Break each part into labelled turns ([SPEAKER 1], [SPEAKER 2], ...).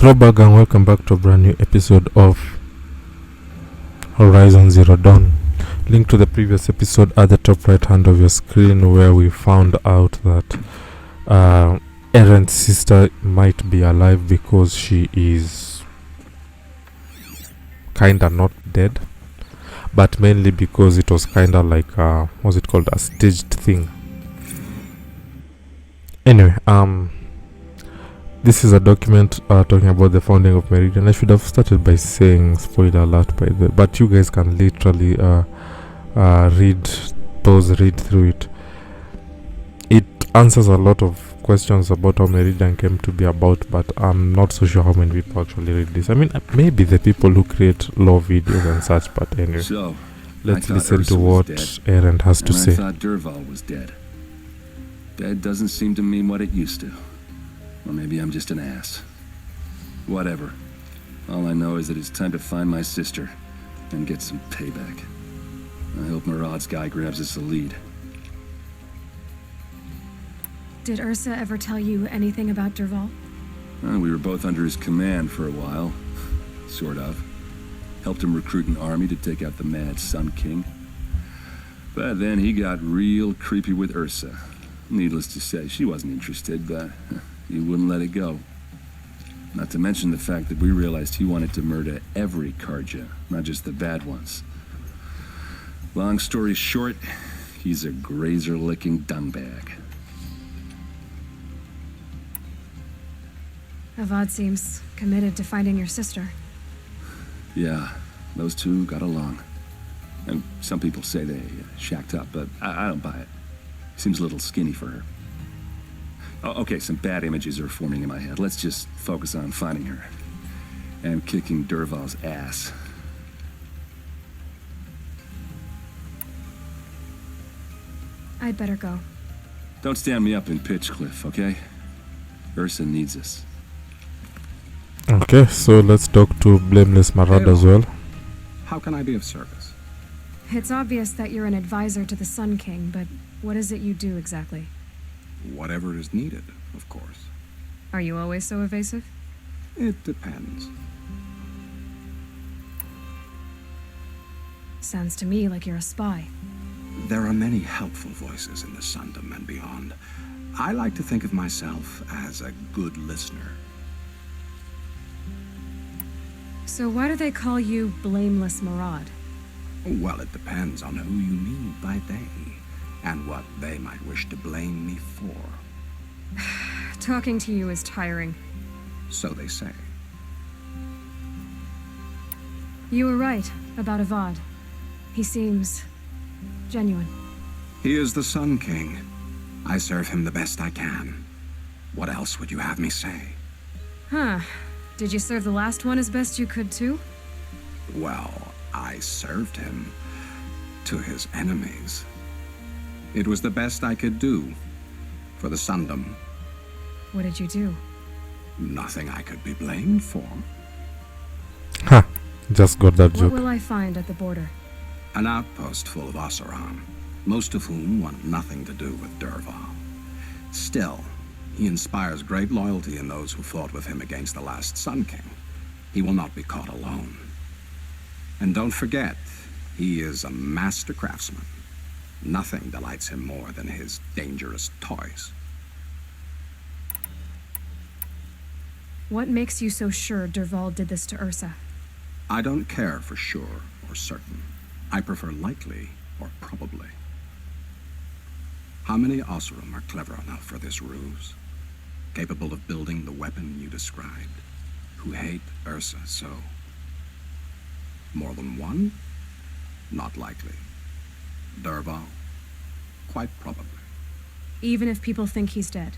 [SPEAKER 1] Throwback and welcome back to a brand new episode of Horizon Zero Dawn. Link to the previous episode at the top right hand of your screen, where we found out that Eren's sister might be alive because she is kinda not dead, but mainly because it was kinda like what's it called, a staged thing. Anyway, this is a document talking about the founding of Meridian. I should have started by saying spoiler alert but you guys can literally read through it. It answers a lot of questions about how Meridian came to be about, but I'm not so sure how many people actually read this. I mean, maybe the people who create law videos and such, but anyway.
[SPEAKER 2] So,
[SPEAKER 1] let's listen to what Eren has to say.
[SPEAKER 2] I thought Dervahl was dead. Dead doesn't seem to mean what it used to. Or maybe I'm just an ass. Whatever. All I know is that it's time to find my sister and get some payback. I hope Murad's guy grabs us a lead.
[SPEAKER 3] Did Ursa ever tell you anything about Dervahl?
[SPEAKER 2] We were both under his command for a while. Sort of. Helped him recruit an army to take out the mad Sun King. But then he got real creepy with Ursa. Needless to say, she wasn't interested, but he wouldn't let it go. Not to mention the fact that we realized he wanted to murder every Karja, not just the bad ones. Long story short, he's a grazer-licking dungbag.
[SPEAKER 3] Avad seems committed to finding your sister.
[SPEAKER 2] Yeah, those two got along. And some people say they shacked up, but I don't buy it. Seems a little skinny for her. Okay, some bad images are forming in my head. Let's just focus on finding her. And kicking Dervahl's ass.
[SPEAKER 3] I'd better go.
[SPEAKER 2] Don't stand me up in Pitchcliff, okay? Ursa needs us.
[SPEAKER 1] Okay, so let's talk to Blameless Marad as well.
[SPEAKER 4] How can I be of service?
[SPEAKER 3] It's obvious that you're an advisor to the Sun King, but what is it you do exactly?
[SPEAKER 4] Whatever is needed, of course.
[SPEAKER 3] Are you always so evasive?
[SPEAKER 4] It depends.
[SPEAKER 3] Sounds to me like you're a spy.
[SPEAKER 4] There are many helpful voices in the Sundom and beyond. I like to think of myself as a good listener.
[SPEAKER 3] So why do they call you Blameless Marad?
[SPEAKER 4] Well, it depends on who you mean by they, and what they might wish to blame me for.
[SPEAKER 3] Talking to you is tiring.
[SPEAKER 4] So they say.
[SPEAKER 3] You were right about Avad. He seems genuine.
[SPEAKER 4] He is the Sun King. I serve him the best I can. What else would you have me say?
[SPEAKER 3] Huh. Did you serve the last one as best you could too?
[SPEAKER 4] Well, I served him to his enemies. It was the best I could do for the Sundom.
[SPEAKER 3] What did you do?
[SPEAKER 4] Nothing I could be blamed for.
[SPEAKER 1] Ha! Just got that joke.
[SPEAKER 3] What will I find at the border?
[SPEAKER 4] An outpost full of Oseram, most of whom want nothing to do with Dervahl. Still, he inspires great loyalty in those who fought with him against the last Sun King. He will not be caught alone. And don't forget, he is a master craftsman. Nothing delights him more than his dangerous toys.
[SPEAKER 3] What makes you so sure Dervahl did this to Ursa?
[SPEAKER 4] I don't care for sure or certain. I prefer likely or probably. How many Oseram are clever enough for this ruse? Capable of building the weapon you described? Who hate Ursa so? More than one? Not likely. Dervahl? Quite probably.
[SPEAKER 3] Even if people think he's dead?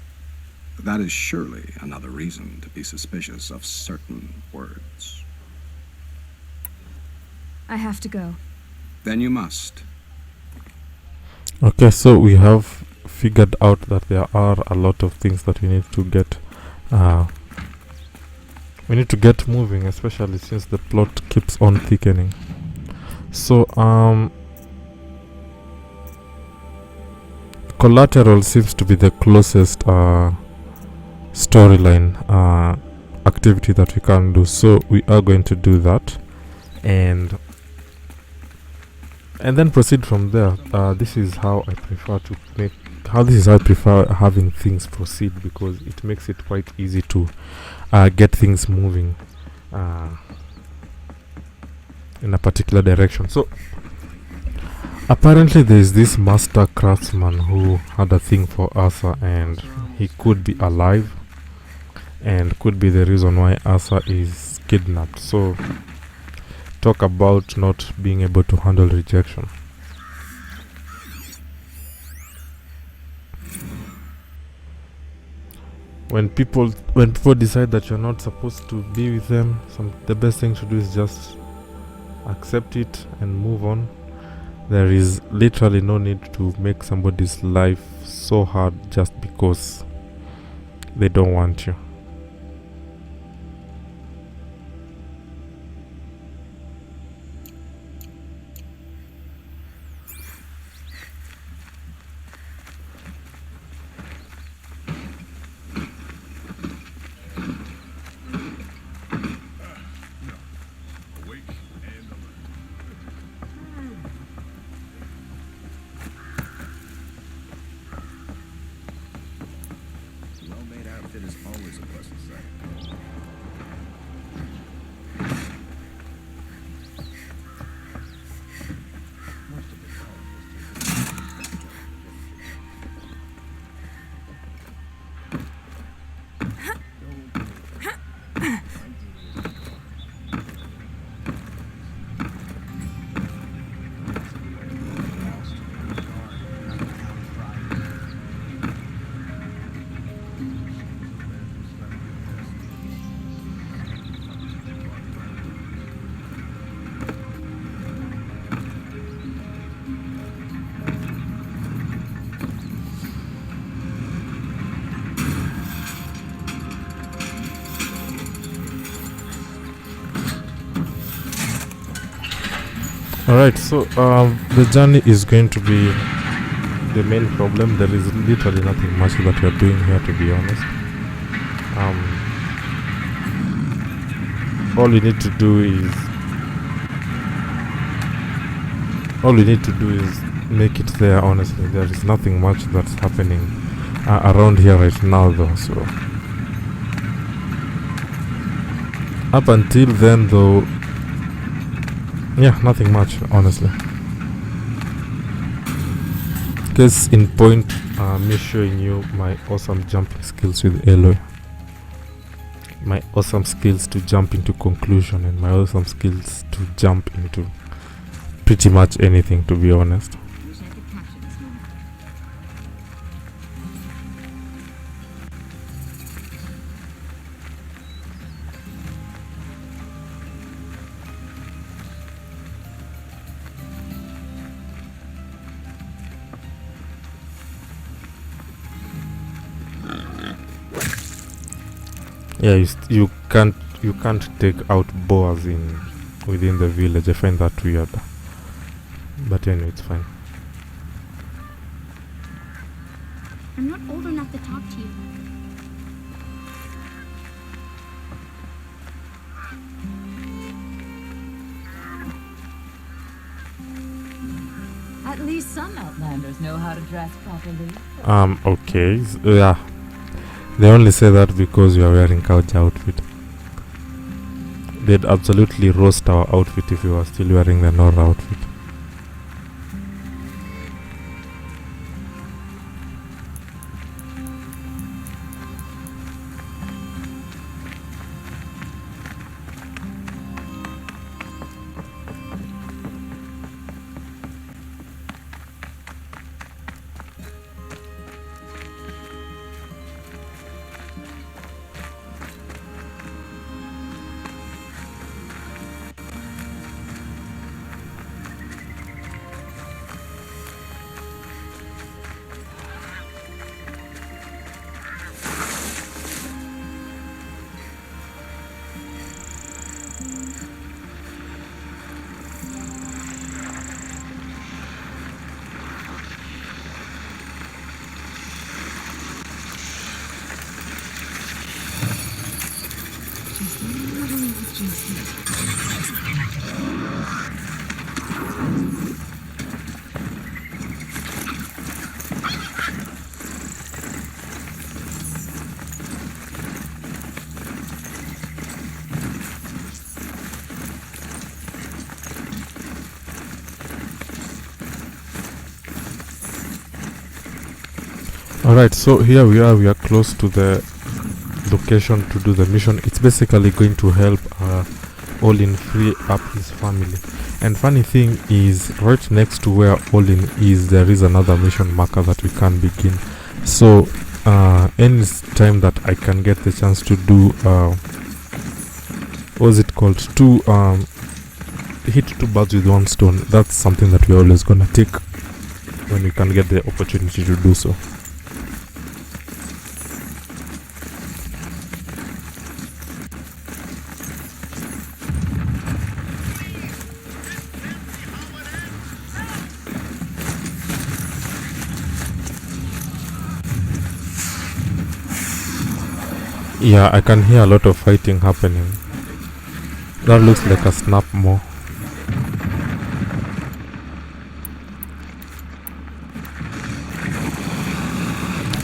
[SPEAKER 4] That is surely another reason to be suspicious of certain words.
[SPEAKER 3] I have to go.
[SPEAKER 4] Then you must.
[SPEAKER 1] Okay, so we have figured out that there are a lot of things that we need to get moving, especially since the plot keeps on thickening. So Collateral seems to be the closest storyline activity that we can do. So we are going to do that, and then proceed from there. This is how I prefer having things proceed, because it makes it quite easy to get things moving in a particular direction. So apparently there is this master craftsman who had a thing for Arthur, and he could be alive and could be the reason why Arthur is kidnapped. So talk about not being able to handle rejection. When people decide that you're not supposed to be with them, the best thing to do is just accept it and move on. There is literally no need to make somebody's life so hard just because they don't want you. Alright, so the journey is going to be the main problem. There is literally nothing much that we are doing here, to be honest. All we need to do is make it there. Honestly, there is nothing much that's happening around here right now, though. So up until then, though, yeah, nothing much, honestly. Case in point, me showing you my awesome jumping skills with Aloy. My awesome skills to jump into conclusion, and my awesome skills to jump into pretty much anything, to be honest. Yeah, you can't take out boars within the village. I find that weird, but anyway, it's fine.
[SPEAKER 5] I'm not old enough to talk to you.
[SPEAKER 6] At least some Outlanders know how to dress properly.
[SPEAKER 1] Okay, yeah. They only say that because we are wearing couch outfit. They'd absolutely roast our outfit if we were still wearing the Nora outfit.
[SPEAKER 3] Just a little adjustment.
[SPEAKER 1] Alright, so here we are close to the location to do the mission. It's basically going to help Olin free up his family. And funny thing is, right next to where Olin is, there is another mission marker that we can begin. So any time that I can get the chance to do what's it called, to hit two birds with one stone, that's something that we're always gonna take when we can get the opportunity to do so. Yeah, I can hear a lot of fighting happening. That looks like a snap more.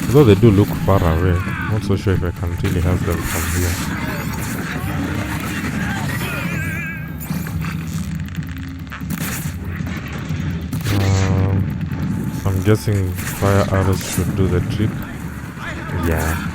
[SPEAKER 1] Though they do look far away, I'm not so sure if I can really have them from here. I'm guessing fire arrows should do the trick. Yeah.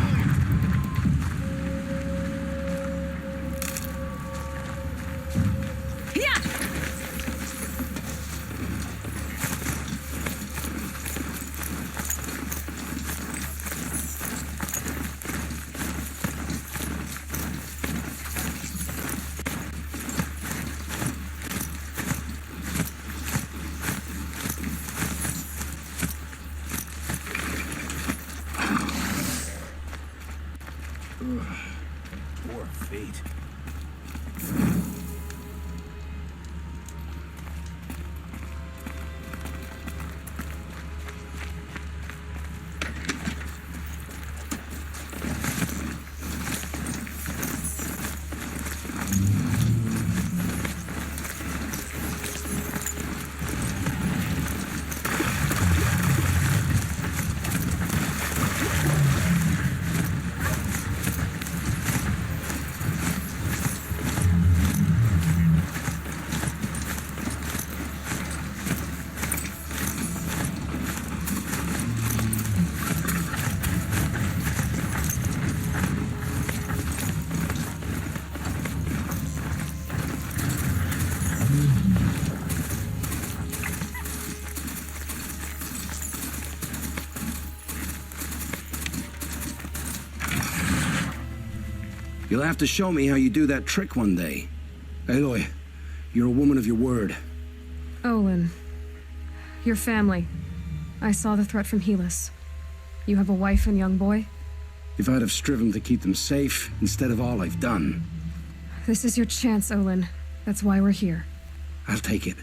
[SPEAKER 4] Poor feet. You'll have to show me how you do that trick one day. Aloy, you're a woman of your word.
[SPEAKER 3] Olin. Your family. I saw the threat from Helis. You have a wife and young boy?
[SPEAKER 4] If I'd have striven to keep them safe instead of all I've done.
[SPEAKER 3] This is your chance, Olin. That's why we're here.
[SPEAKER 4] I'll take it.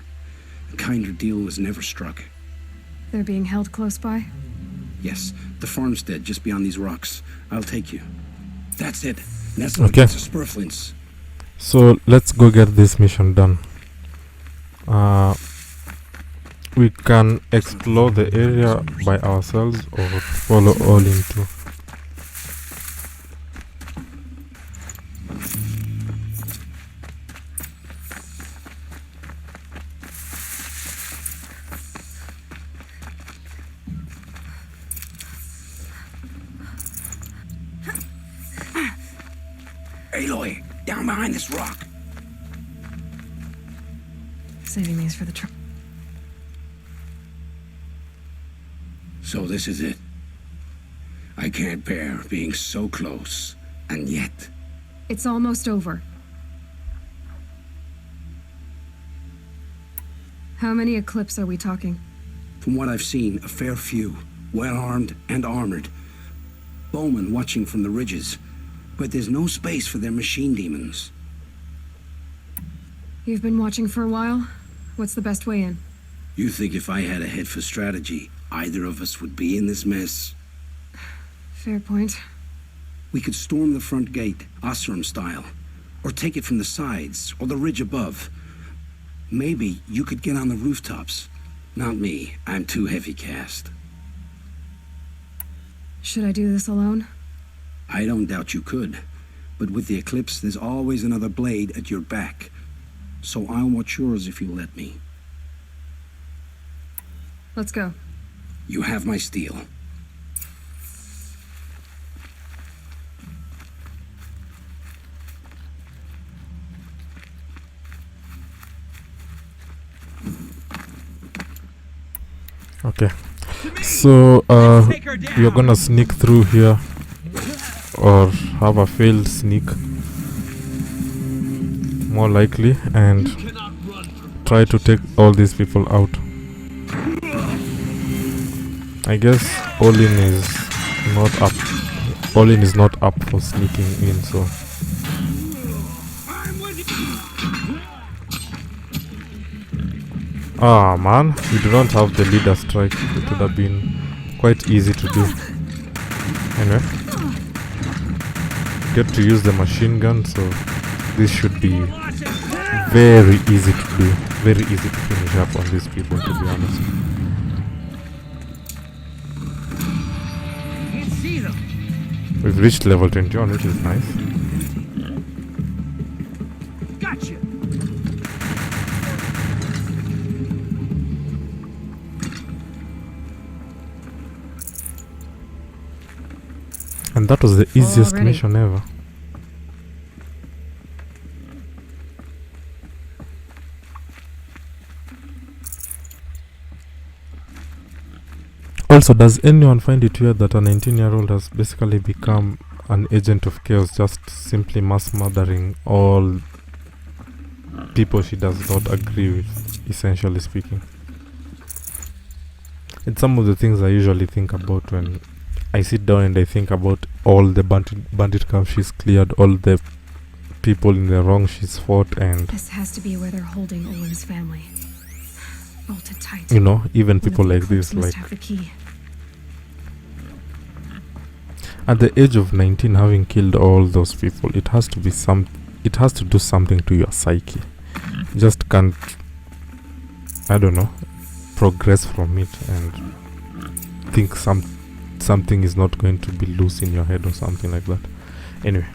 [SPEAKER 4] A kinder deal was never struck.
[SPEAKER 3] They're being held close by?
[SPEAKER 4] Yes, the farmstead just beyond these rocks. I'll take you. That's it. Nestle
[SPEAKER 1] Okay.
[SPEAKER 4] against the Spurflints.
[SPEAKER 1] So let's go get this mission done. We can explore the area by ourselves or follow Olin too.
[SPEAKER 4] Aloy, down behind this rock.
[SPEAKER 3] Saving these for the truck.
[SPEAKER 4] So this is it. I can't bear being so close, and yet...
[SPEAKER 3] It's almost over. How many Eclipse are we talking?
[SPEAKER 4] From what I've seen, a fair few. Well-armed and armored. Bowmen watching from the ridges. But there's no space for their machine demons.
[SPEAKER 3] You've been watching for a while? What's the best way in?
[SPEAKER 4] You think if I had a head for strategy, either of us would be in this mess?
[SPEAKER 3] Fair point.
[SPEAKER 4] We could storm the front gate, Osram style, Or take it from the sides, or the ridge above. Maybe you could get on the rooftops. Not me. I'm too heavy cast.
[SPEAKER 3] Should I do this alone?
[SPEAKER 4] I don't doubt you could. But with the eclipse, there's always another blade at your back. So I'll watch yours if you let me.
[SPEAKER 3] Let's go.
[SPEAKER 4] You have my steel.
[SPEAKER 1] Okay, so we are gonna sneak through here, or have a failed sneak, more likely, and try to take all these people out. I guess Olin is not up. Olin is not up for sneaking in, so ah man, we do not have the leader strike. It would have been quite easy to do. Anyway, get to use the machine gun, so this should be very easy to do. Very easy to finish up on these people, to be honest. We've reached level 21, which is nice.
[SPEAKER 7] Gotcha.
[SPEAKER 1] And that was the easiest
[SPEAKER 3] Already.
[SPEAKER 1] mission ever. Also, does anyone find it weird that a 19-year-old has basically become an agent of chaos, just simply mass murdering all people she does not agree with, essentially speaking? It's some of the things I usually think about when I sit down and I think about all the bandit camps she's cleared, all the people in the wrong she's fought, and
[SPEAKER 3] This has to be where they're holding Olin's family. Bolted tight.
[SPEAKER 1] you know, even
[SPEAKER 3] One of
[SPEAKER 1] people
[SPEAKER 3] the
[SPEAKER 1] like this,
[SPEAKER 3] clerks must
[SPEAKER 1] like
[SPEAKER 3] have the key.
[SPEAKER 1] at the age of 19, having killed all those people, it has to be it has to do something to your psyche. You just can't, I don't know, progress from it and think something is not going to be loose in your head or something like that. Anyway,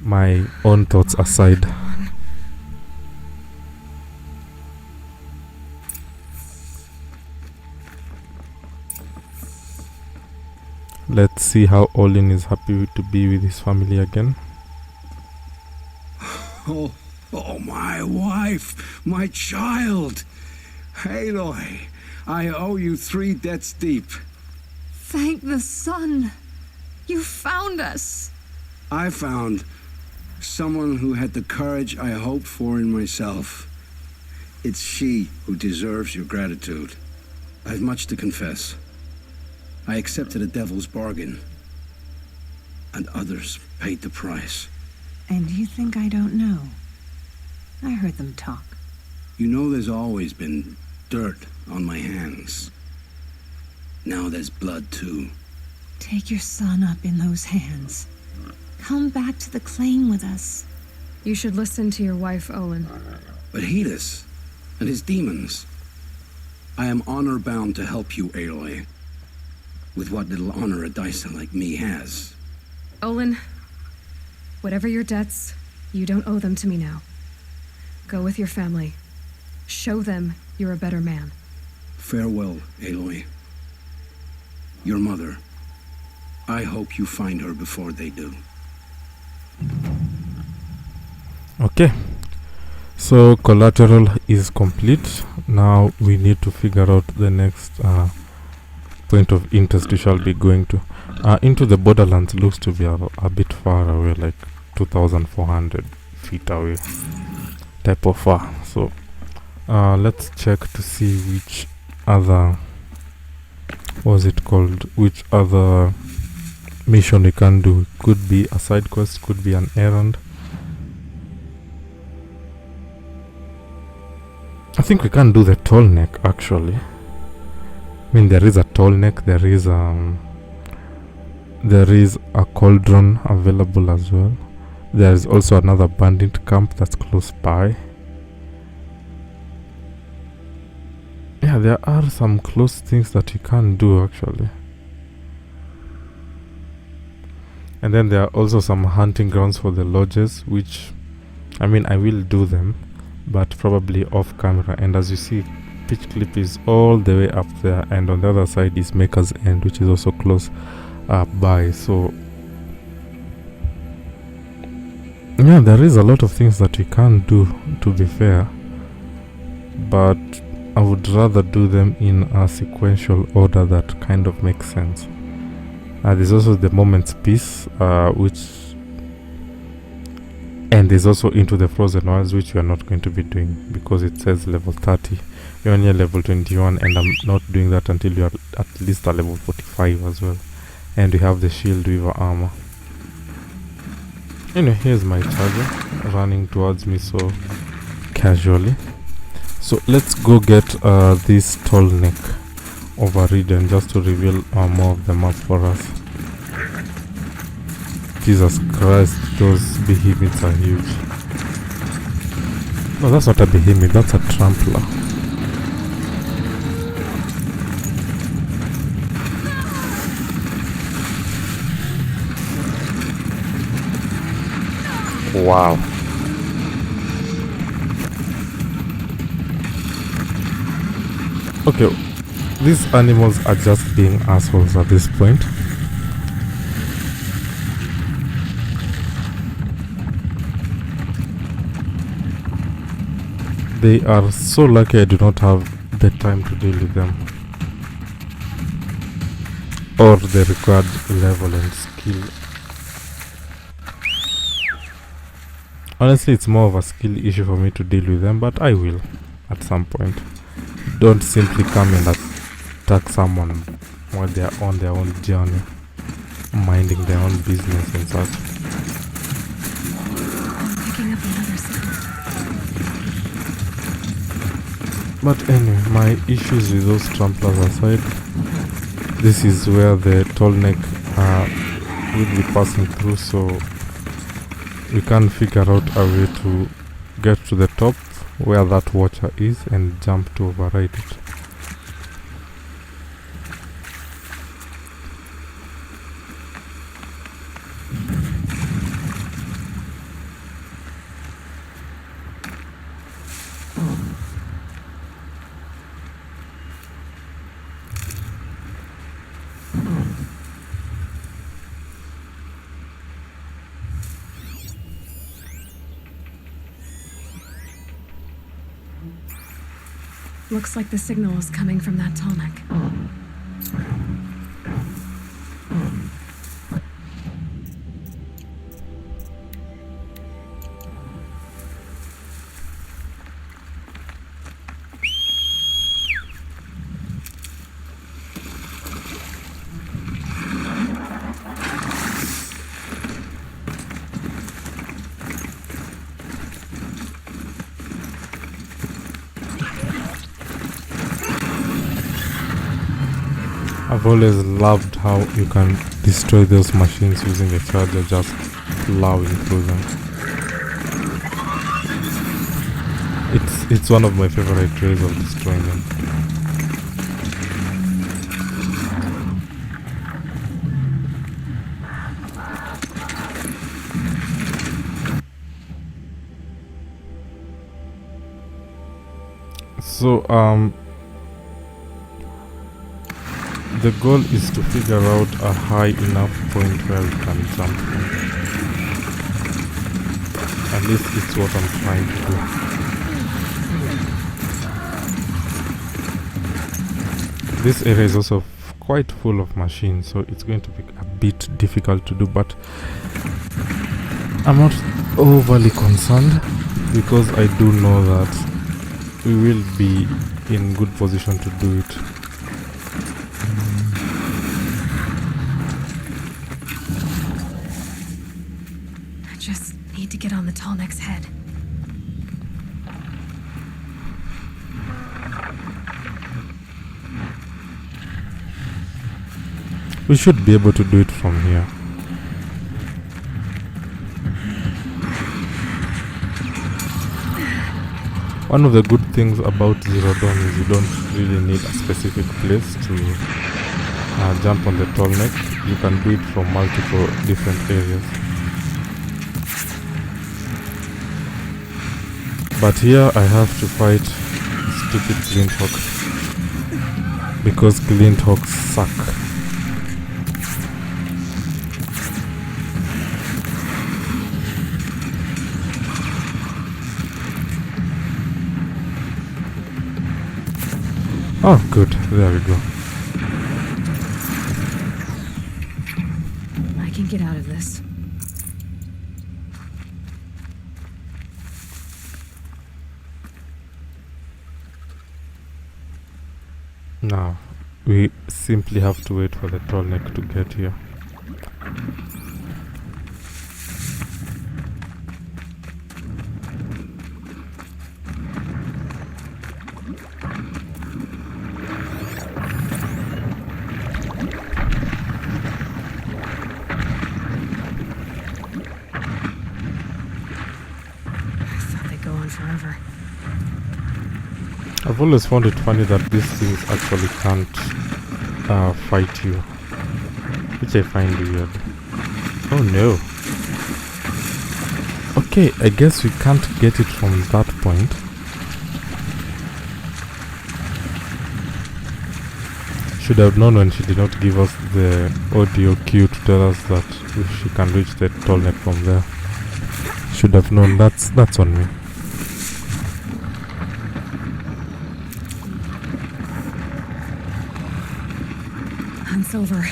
[SPEAKER 1] my own thoughts aside, let's see how Olin is happy to be with his family again.
[SPEAKER 4] Oh, my wife, my child. Aloy, I owe you 3 debts deep.
[SPEAKER 3] Thank the sun! You found us!
[SPEAKER 4] I found someone who had the courage I hoped for in myself. It's she who deserves your gratitude. I've much to confess. I accepted a devil's bargain, and others paid the price.
[SPEAKER 8] And you think I don't know? I heard them talk.
[SPEAKER 4] You know there's always been dirt on my hands. Now there's blood too.
[SPEAKER 8] Take your son up in those hands. Come back to the claim with us.
[SPEAKER 3] You should listen to your wife, Olin.
[SPEAKER 4] But Hedis and his demons. I am honor-bound to help you, Aloy. With what little honor a Dyson like me has.
[SPEAKER 3] Olin, whatever your debts, you don't owe them to me now. Go with your family. Show them you're a better man.
[SPEAKER 4] Farewell, Aloy. Your mother. I hope you find her before they do.
[SPEAKER 1] Okay, so Collateral is complete. Now we need to figure out the next point of interest we shall be going to. Into the Borderlands looks to be a bit far away, like 2,400 feet away, type of far. So let's check to see which other, what's it called, which other mission we can do. Could be a side quest, could be an errand. I think we can do the Tallneck actually. I mean, there is a Tallneck, there is a cauldron available as well. There is also another bandit camp that's close by. Yeah, there are some close things that you can do actually. And then there are also some hunting grounds for the lodges, which I mean I will do them, but probably off camera. And as you see, Pitch Cliff is all the way up there, and on the other side is Maker's End, which is also close by. So yeah, there is a lot of things that we can do, to be fair, but I would rather do them in a sequential order that kind of makes sense. There's also the Moment's Peace, and there's also Into the Frozen Wilds, which we are not going to be doing because it says level 30. You're only level 21, and I'm not doing that until you are at least a level 45 as well. And we have the Shield Weaver armor. Anyway, here's my charger running towards me so casually. So let's go get this Tallneck overridden just to reveal more of the map for us. Jesus Christ, those behemoths are huge. No, that's not a behemoth, that's a trampler. Wow. Okay, these animals are just being assholes at this point. They are so lucky I do not have the time to deal with them, or the required level and skill. Honestly, it's more of a skill issue for me to deal with them, but I will at some point. Don't simply come and attack someone while they are on their own journey, minding their own business and such.
[SPEAKER 3] Picking up another signal.
[SPEAKER 1] But anyway, my issues with those tramplers aside, this is where the Tallneck will be passing through, so we can figure out a way to get to the top where that watcher is and jump to override it.
[SPEAKER 3] Looks like the signal is coming from that Tallneck.
[SPEAKER 1] I've always loved how you can destroy those machines using a charger just plowing through them. It's one of my favorite ways of destroying them. So the goal is to figure out a high enough point where we can jump from. At least it's what I'm trying to do. This area is also quite full of machines, so it's going to be a bit difficult to do, but I'm not overly concerned because I do know that we will be in good position to do it.
[SPEAKER 3] To get on the Tallneck's head.
[SPEAKER 1] We should be able to do it from here. One of the good things about Zero Dawn is you don't really need a specific place to jump on the Tallneck. You can do it from multiple different areas. But here I have to fight stupid Glinthawk because Glinthawks suck. Oh, good. There we go.
[SPEAKER 3] I can get out of this.
[SPEAKER 1] Now, we simply have to wait for the Tallneck to get here.
[SPEAKER 3] Forever.
[SPEAKER 1] I've always found it funny that these things actually can't fight you, which I find weird. Oh no. Okay, I guess we can't get it from that point. Should have known when she did not give us the audio cue to tell us that she can reach the Tallneck from there. Should have known. That's on me.
[SPEAKER 3] Silver.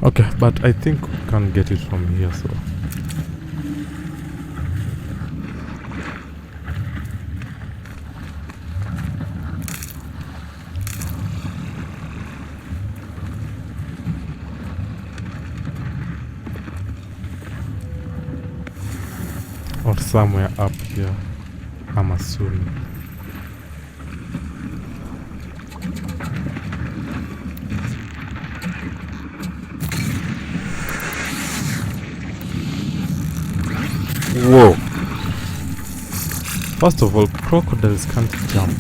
[SPEAKER 1] Okay, but I think we can get it from here, so. Or somewhere up here, I'm assuming. Whoa. First of all, crocodiles can't jump.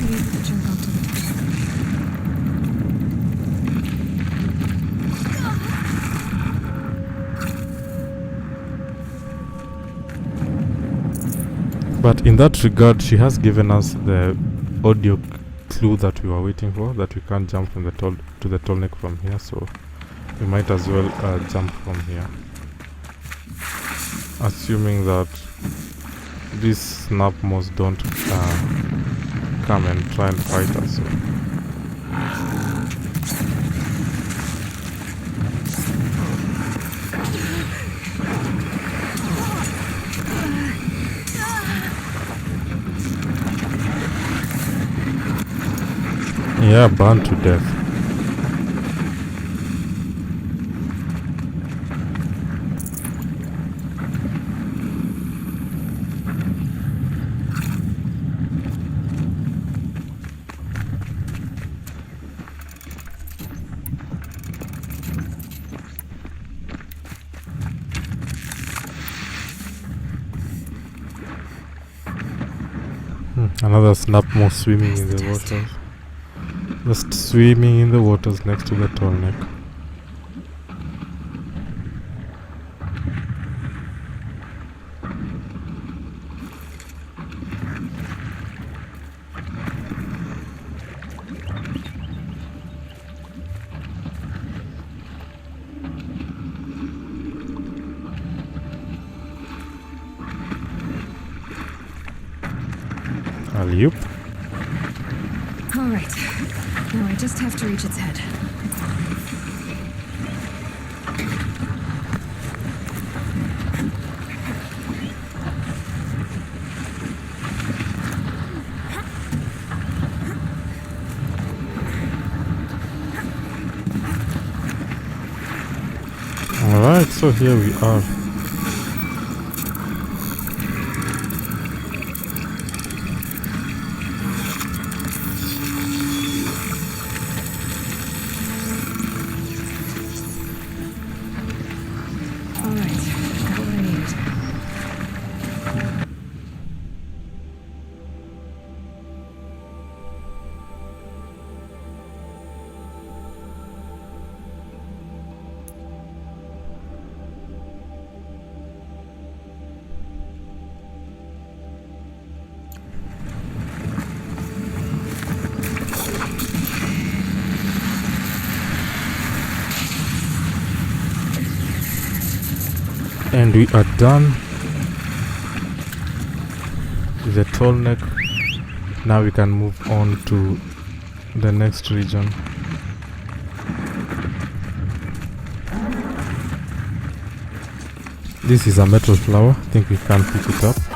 [SPEAKER 1] But in that regard, she has given us the audio clue that we were waiting for, that we can't jump from the to the Tallneck from here, so we might as well jump from here. Assuming that these snap moths don't come and try and fight us. So. Yeah, burned to death. Another snap moth swimming in the waters. Just swimming in the waters next to the Tallneck. Alley-oop.
[SPEAKER 3] All right. Now I just have to reach its head.
[SPEAKER 1] Alright, so here we are.
[SPEAKER 3] All right.
[SPEAKER 1] And we are done with the Tallneck. Now we can move on to the next region. This is a metal flower. I think we can pick it up.